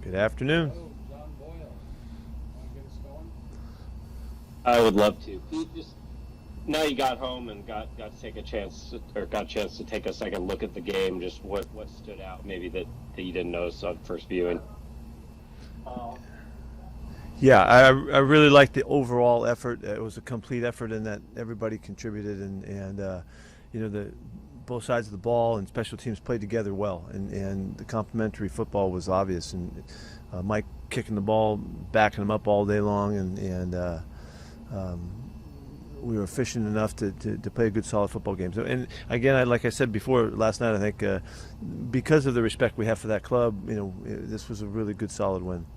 Good afternoon. I would love to. Pete, just now you got home and got to take a chance or got a chance to take a second look at the game. Just what stood out, maybe that you didn't notice on first viewing. Yeah, I really liked the overall effort. It was a complete effort in that everybody contributed and the both sides of the ball and special teams played together well, and the complementary football was obvious. And Mike kicking the ball, backing him up all day long, and we were efficient enough to play a good, solid football game. So, and again, like I said before last night, I think because of the respect we have for that club, this was a really good, solid win.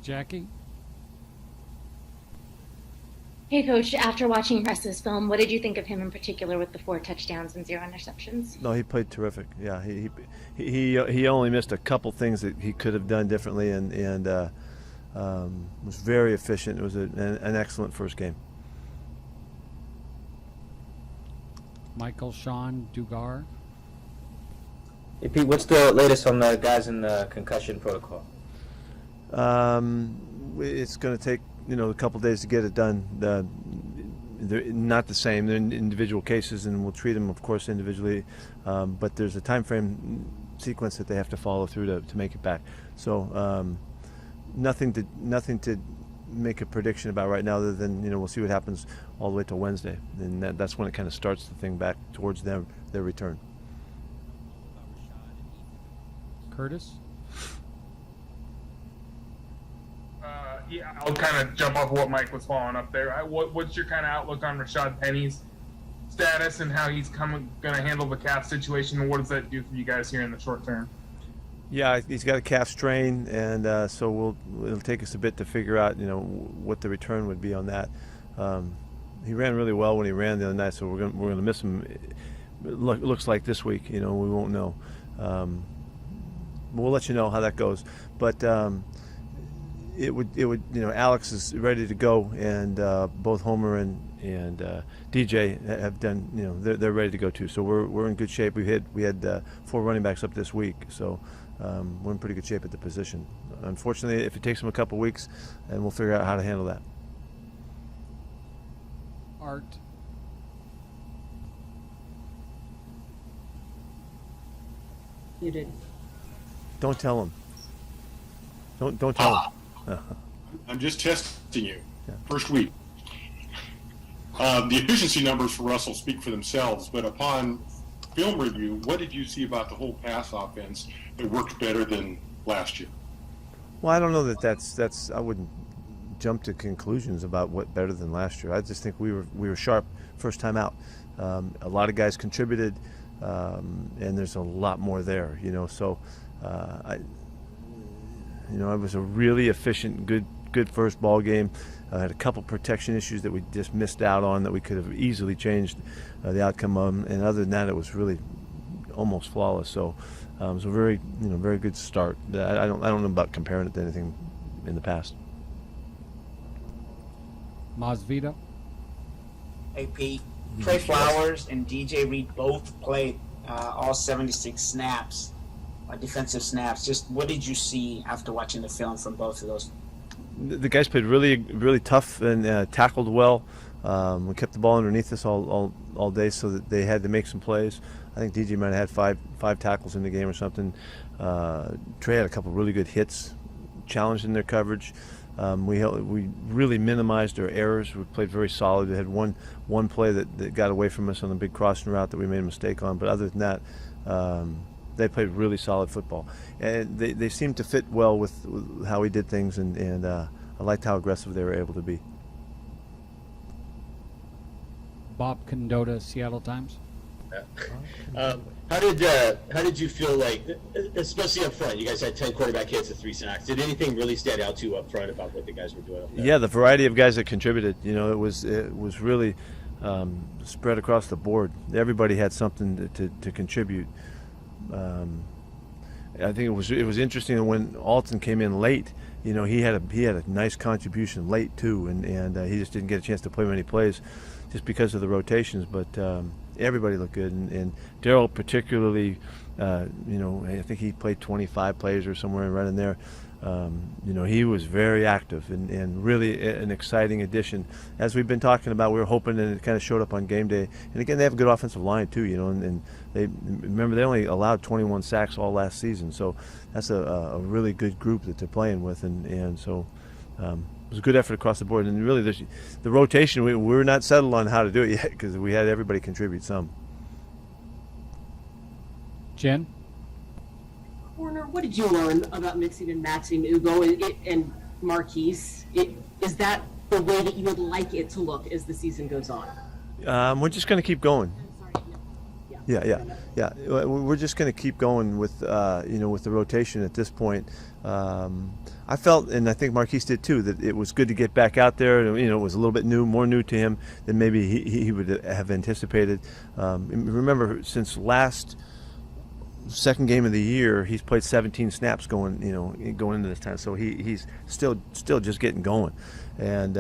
Jackie? Hey, Coach, after watching the rest of this film, what did you think of him in particular with the 4 touchdowns and 0 interceptions? No, he played terrific. Yeah, he only missed a couple things that he could have done differently, and was very efficient. It was an excellent first game. Michael, Sean, Dugar? Hey Pete, what's the latest on the guys in the concussion protocol? It's going to take a couple days to get it done. They're not the same. They're individual cases, and we'll treat them, of course, individually. But there's a time frame sequence that they have to follow through to make it back. So nothing to make a prediction about right now, other than we'll see what happens all the way till Wednesday, and that's when it kind of starts the thing back towards their return. Curtis? Yeah, I'll kind of jump off what Mike was following up there. What's your kind of outlook on Rashad Penny's status and how he's going to handle the calf situation, and what does that do for you guys here in the short term? Yeah, he's got a calf strain, and so it'll take us a bit to figure out what the return would be on that. He ran really well when he ran the other night, so we're gonna miss him. It looks like this week. We won't know. We'll let you know how that goes, but. It would Alex is ready to go, and both Homer and DJ have done they're ready to go too. So we're in good shape. We had 4 running backs up this week, so we're in pretty good shape at the position. Unfortunately, if it takes them a couple weeks, and we'll figure out how to handle that. Art? You did. Don't tell him. Don't tell him. I'm just testing you. Yeah. First week. The efficiency numbers for Russell speak for themselves, but upon film review, what did you see about the whole pass offense that worked better than last year? Well, I don't know that's. I wouldn't jump to conclusions about what better than last year. I just think we were sharp first time out. A lot of guys contributed, and there's a lot more there. So it was a really efficient, good first ball game. Had a couple protection issues that we just missed out on that we could have easily changed the outcome of, and other than that, it was really almost flawless. So it was a very good start. I don't know about comparing it to anything in the past. Masvidal? Hey Pete, Trey Flowers and DJ Reed both played all 76 snaps. Defensive snaps. Just what did you see after watching the film from both of those? The guys played really, really tough and tackled well. We kept the ball underneath us all day, so that they had to make some plays. I think DJ might have had five tackles in the game or something. Trey had a couple really good hits, challenged in their coverage. We really minimized our errors. We played very solid. We had one play that got away from us on the big crossing route that we made a mistake on, but other than that. They played really solid football, and they seemed to fit well with how we did things, and I liked how aggressive they were able to be. Bob Condotta, Seattle Times. How did you feel like, especially up front? You guys had 10 quarterback hits and 3 sacks. Did anything really stand out to you up front about what the guys were doing up there? Yeah, the variety of guys that contributed. It was really spread across the board. Everybody had something to contribute. I think it was interesting when Alton came in late. He had a nice contribution late too, and he just didn't get a chance to play many plays, just because of the rotations. But everybody looked good, and Darrell particularly. I think he played 25 plays or somewhere right in there. He was very active and really an exciting addition. As we've been talking about, we were hoping, and it kind of showed up on game day. And again, they have a good offensive line too, and they only allowed 21 sacks all last season, so that's a really good group that they're playing with, and so it was a good effort across the board. And really, the rotation, we're not settled on how to do it yet because we had everybody contribute some. Jen? Corner, what did you learn about mixing and matching Ugo and Marquise? Is that the way that you would like it to look as the season goes on? We're just going to keep going. I'm sorry. Yeah. We're just going to keep going with with the rotation at this point. I felt, and I think Marquise did too, that it was good to get back out there. It was a little bit more new to him than maybe he would have anticipated. Remember, since last second game of the year, he's played 17 snaps going into this time. So he's still just getting going, and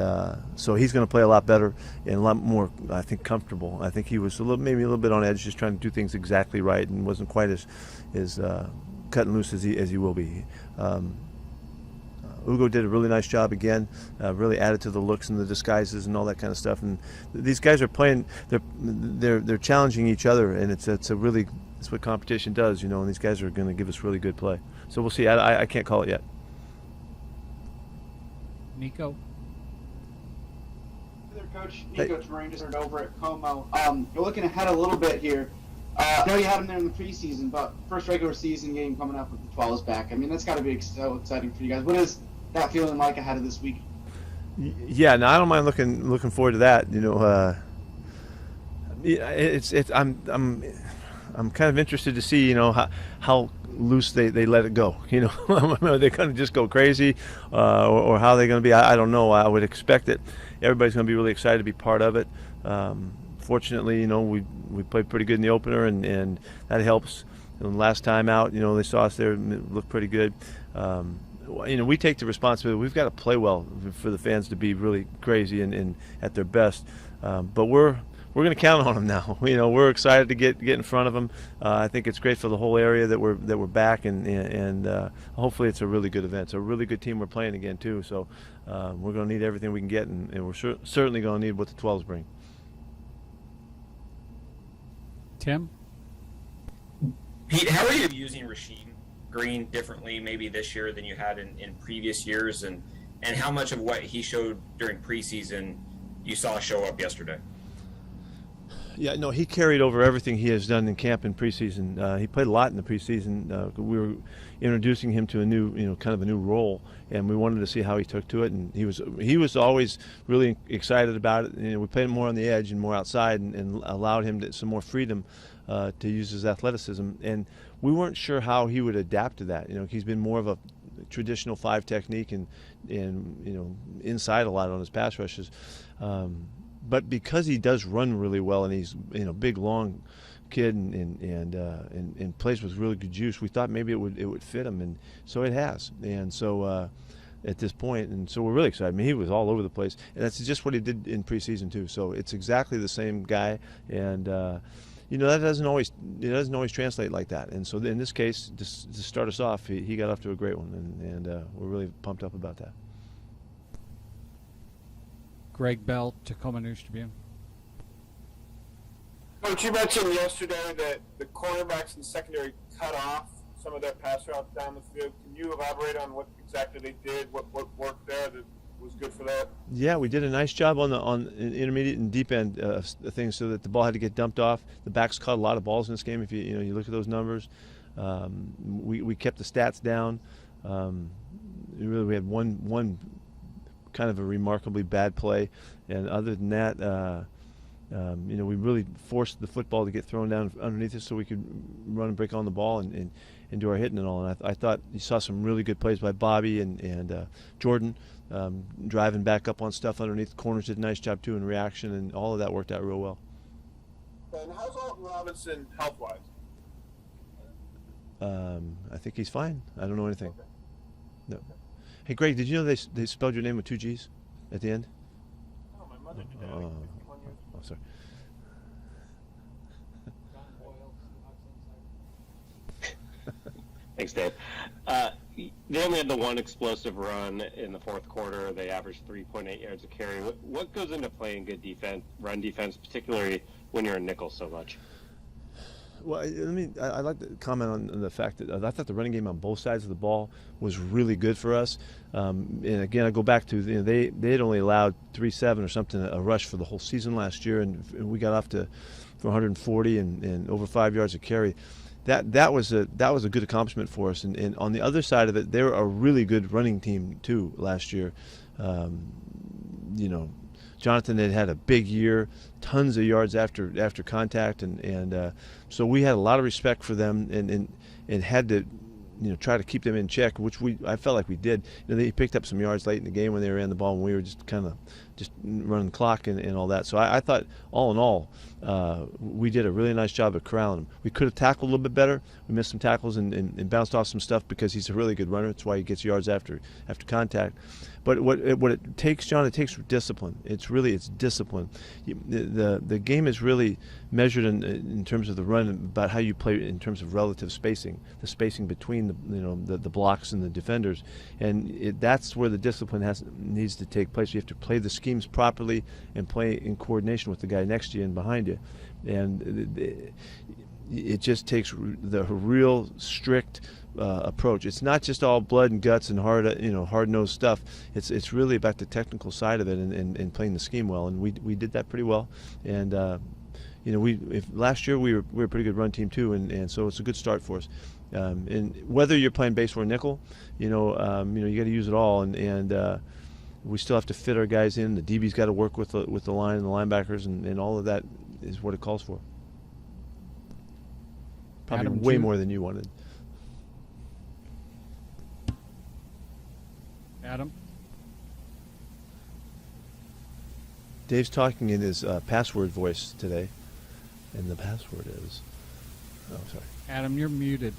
so he's going to play a lot better and a lot more, I think, comfortable. I think he was maybe a little bit on edge, just trying to do things exactly right, and wasn't quite as cut and loose as he will be. Ugo did a really nice job again, really added to the looks and the disguises and all that kind of stuff. And these guys are playing; they're challenging each other, and it's what competition does, And these guys are going to give us really good play. So we'll see. I can't call it yet. Nico? Hey there, Coach. Nico Tamarin just over at Como. You're looking ahead a little bit here. I know you had him there in the preseason, but first regular season game coming up with the 12s back. I mean, that's got to be so exciting for you guys. What is that feeling like ahead of this week? Yeah, no, I don't mind looking forward to that. I'm kind of interested to see, how loose they let it go. Are they going to just go crazy, or how they're going to be? I don't know. I would expect that everybody's going to be really excited to be part of it. Fortunately, we played pretty good in the opener, and that helps. Last time out, they saw us there, it looked pretty good. We take the responsibility. We've got to play well for the fans to be really crazy and at their best. But we're going to count on them now. We're excited to get in front of them. I think it's great for the whole area that we're back, and hopefully it's a really good event. It's a really good team we're playing again too. So we're going to need everything we can get, and we're certainly going to need what the 12s bring. Tim? Pete, how are you using Rasheed Green differently maybe this year than you had in previous years, and how much of what he showed during preseason you saw show up yesterday? Yeah, no, he carried over everything he has done in camp and preseason. He played a lot in the preseason. We were introducing him to a new, kind of a new role, and we wanted to see how he took to it. And he was always really excited about it. We played him more on the edge and more outside, and allowed him some more freedom to use his athleticism. And we weren't sure how he would adapt to that. He's been more of a traditional 5 technique and inside a lot on his pass rushes. But because he does run really well, and he's big, long kid, and plays with really good juice, we thought maybe it would fit him, and so it has. And so at this point, and so we're really excited. I mean, he was all over the place, and that's just what he did in preseason too. So it's exactly the same guy, and that doesn't always translate like that. And so in this case, to start us off, he got off to a great one, and we're really pumped up about that. Greg Bell, Tacoma News Tribune. Coach, you mentioned yesterday that the cornerbacks and secondary cut off some of their pass routes down the field. Can you elaborate on what exactly they did, what worked there that was good for that? Yeah, we did a nice job on intermediate and deep end things, so that the ball had to get dumped off. The backs caught a lot of balls in this game. If you look at those numbers, we kept the stats down. We had one kind of a remarkably bad play, and other than that, we really forced the football to get thrown down underneath us so we could run and break on the ball and do our hitting and all. And I thought you saw some really good plays by Bobby and Jordan, driving back up on stuff underneath. The corners did a nice job too in reaction, and all of that worked out real well. And how's Alton Robinson health-wise? I think he's fine. I don't know anything. Okay. No. Hey, Greg, did you know they spelled your name with 2 G's at the end? Oh, my mother did that. Oh, sorry. Thanks, Dave. They only had the one explosive run in the fourth quarter. They averaged 3.8 yards a carry. What goes into playing good defense, run defense, particularly when you're in nickel so much? Well, I'd like to comment on the fact that I thought the running game on both sides of the ball was really good for us. And again, I go back to, they had only allowed 3.7 or something a rush for the whole season last year, and we got off to for 140 and over 5 yards a carry. That was a good accomplishment for us. And on the other side of it, they were a really good running team too last year. Jonathan had a big year, tons of yards after contact, and so we had a lot of respect for them and had to try to keep them in check, which I felt like we did. They picked up some yards late in the game when they ran the ball, and we were just kind of running the clock and all that. So I thought, all in all, we did a really nice job of corralling him. We could have tackled a little bit better. We missed some tackles and bounced off some stuff because he's a really good runner. That's why he gets yards after contact. But what it takes, John, it takes discipline. It's discipline. The game is really measured in terms of the run, about how you play in terms of relative spacing, the spacing between the blocks and the defenders, and that's where the discipline needs to take place. You have to play the schemes properly and play in coordination with the guy next to you and behind you, and it just takes the real strict approach. It's not just all blood and guts and hard-nosed stuff. It's really about the technical side of it and playing the scheme well, and we did that pretty well. And last year we were a pretty good run team too, and so it's a good start for us. And whether you're playing base or nickel, you got to use it all, and we still have to fit our guys in. The DB's got to work with the line and the linebackers, and all of that is what it calls for. Probably Adam, way more than you wanted. Adam? Dave's talking in his password voice today, and the password is... Oh, sorry. Adam, you're muted.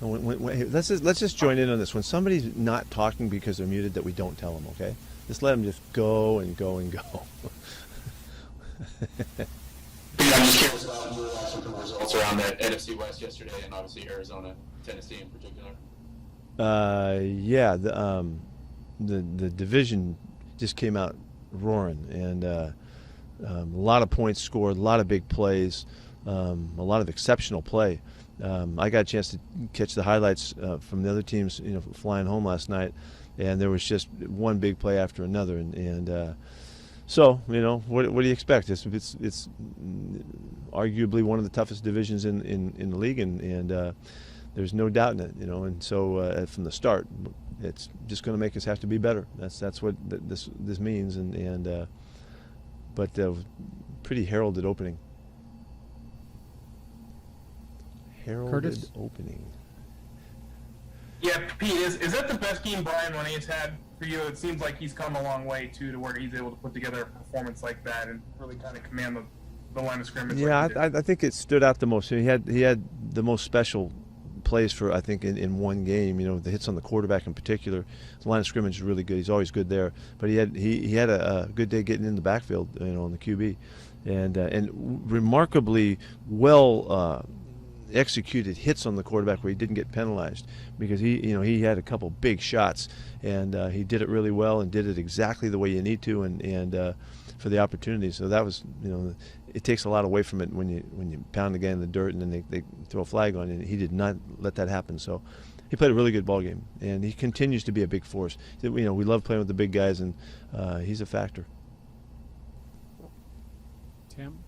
No, let's just join in on this. When somebody's not talking because they're muted, that we don't tell them, okay? Just let them just go and go and go. I'm just curious about your reaction to the results around the NFC West yesterday, and obviously Arizona, Tennessee in particular. The division just came out roaring, and a lot of points scored, a lot of big plays, a lot of exceptional play. I got a chance to catch the highlights from the other teams, flying home last night, and there was just one big play after another, and so what do you expect? It's arguably one of the toughest divisions in the league, and there's no doubt in it, and so from the start, it's just going to make us have to be better. That's what this means, but pretty heralded opening. Curtis? Opening. Yeah, Pete, is that the best game Brian Renee's had for you? It seems like he's come a long way too, to where he's able to put together a performance like that and really kind of command the line of scrimmage. Yeah, I think it stood out the most. He had the most special plays for, I think, in one game. The hits on the quarterback in particular. The line of scrimmage is really good. He's always good there. But he had a good day getting in the backfield, on the QB, and remarkably well executed hits on the quarterback where he didn't get penalized, because he had a couple big shots, and he did it really well and did it exactly the way you need to, and for the opportunity. So that was, it takes a lot away from it when you pound the guy in the dirt and then they throw a flag on, and he did not let that happen. So he played a really good ball game, and he continues to be a big force. We love playing with the big guys, and he's a factor. Tim?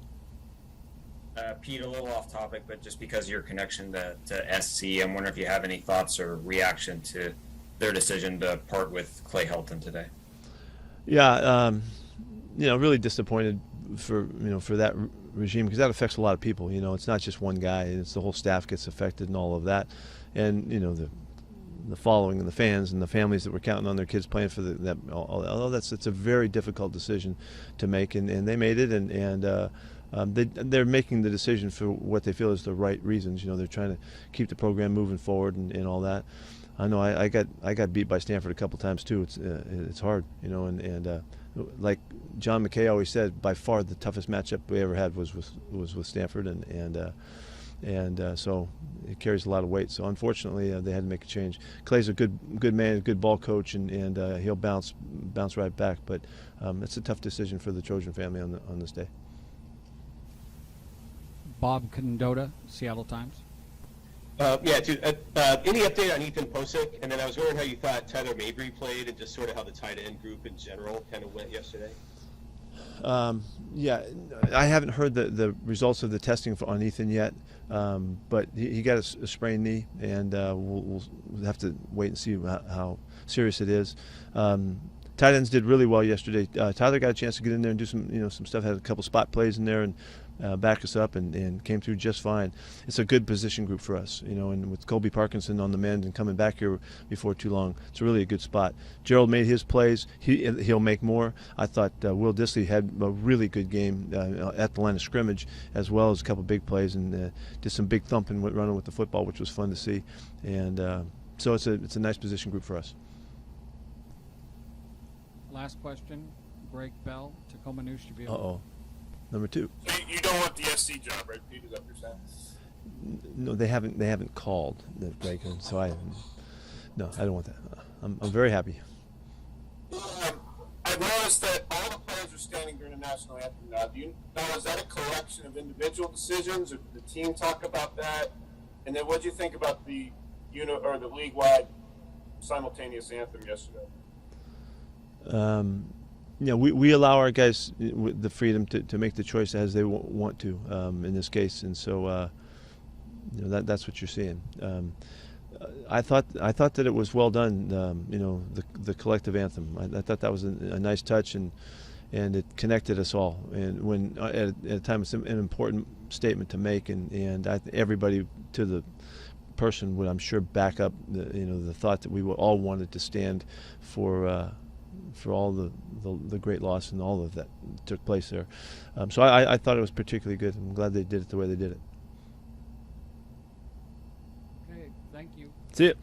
Pete, a little off topic, but just because of your connection to SC, I'm wondering if you have any thoughts or reaction to their decision to part with Clay Helton today. Yeah, really disappointed for that regime, because that affects a lot of people. It's not just one guy; it's the whole staff gets affected and all of that, and the following and the fans and the families that were counting on their kids playing for it's a very difficult decision to make, and they made it, and they're making the decision for what they feel is the right reasons. They're trying to keep the program moving forward and all that. I know I got beat by Stanford a couple times too. It's hard, and like John McKay always said, by far the toughest matchup we ever had was with Stanford, and and so it carries a lot of weight. So unfortunately, they had to make a change. Clay's a good man, a good ball coach, and he'll bounce right back. But it's a tough decision for the Trojan family on this day. Bob Condotta, Seattle Times. Any update on Ethan Posick? And then I was wondering how you thought Tyler Mabry played, and just sort of how the tight end group in general kind of went yesterday. I haven't heard the results of the testing on Ethan yet, but he got a sprained knee, and we'll have to wait and see how serious it is. Tight ends did really well yesterday. Tyler got a chance to get in there and do some stuff. Had a couple spot plays in there and back us up, and came through just fine. It's a good position group for us, and with Colby Parkinson on the mend and coming back here before too long, it's really a good spot. Gerald made his plays. He'll make more. I thought Will Disley had a really good game at the line of scrimmage, as well as a couple big plays, and did some big thumping running with the football, which was fun to see. And so it's a nice position group for us. Last question, Greg Bell, Tacoma News Tribune. Number 2. So you don't want the SC job, right, Pete? Is that what you're saying? No, they haven't called the break, so I don't want that. I'm very happy. I noticed that all the players are standing during the national anthem now. Is that a collection of individual decisions, or did the team talk about that? And then what do you think about the the league-wide simultaneous anthem yesterday? We allow our guys the freedom to make the choice as they want to in this case, and so that's what you're seeing. I thought that it was well done. The collective anthem. I thought that was a nice touch, and it connected us all. And when at a time it's an important statement to make, and everybody to the person would, I'm sure, back up the thought that we all wanted to stand for all the great loss and all of that took place there. So I thought it was particularly good. I'm glad they did it the way they did it. Okay, thank you. See it.